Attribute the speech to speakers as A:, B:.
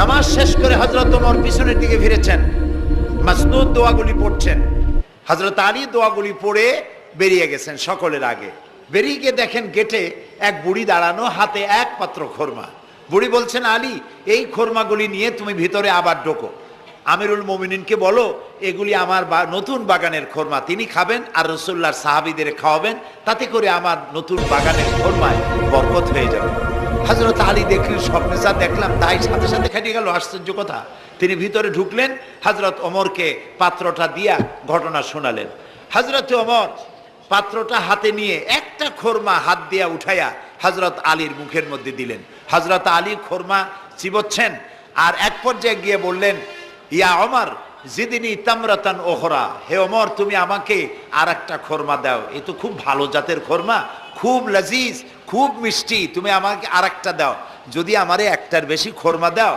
A: নামাজ শেষ করে হযরত ওমর পিছনের দিকে ফিরেছেন, মাসনুদ দোয়াগুলি পড়ছেন। হযরত আলী দোয়াগুলি পড়ে বেরিয়ে গেছেন সকলের আগে। বেরিয়ে গিয়ে দেখেন গেটে এক বুড়ি দাঁড়ানো, হাতে এক পাত্র খোরমা। বুড়ি বলছেন, আলী, এই খোরমাগুলি নিয়ে তুমি ভিতরে আবার ঢোকো, আমিরুল মোমিনিনকে বলো এগুলি আমার নতুন বাগানের খোরমা, তিনি খাবেন আর রাসূলুল্লাহর সাহাবীদের খাওয়াবেন, তাতে করে আমার নতুন বাগানের খোরমায় বরকত হয়ে যাবে। হযরত আলী দেখলেন, স্বপ্নে যা দেখলাম তাই সাথে সাথে খেটে গেল, আশ্চর্য কথা। তিনি ভিতরে ঢুকলেন, হযরত ওমরকে পাত্রটা দিয়া ঘটনা শোনালেন। হযরত ওমর পাত্রটা হাতে নিয়ে একটা খোরমা হাত দিয়া উঠাইয়া হযরত আলীর মুখের মধ্যে দিলেন। হযরত আলী খোরমা চিবোচ্ছেন আর এক পর্যায়ে গিয়ে বললেন, ইয়া ওমর জিদনি তামরাতান ওখরা, হে ওমর তুমি আমাকে আর একটা খোরমা দাও, এ তো খুব ভালো জাতের খোরমা, খুব লজিজ, খুব মিষ্টি, তুমি আমাকে আর একটা দাও, যদি আমারে একটার বেশি খোরমা দাও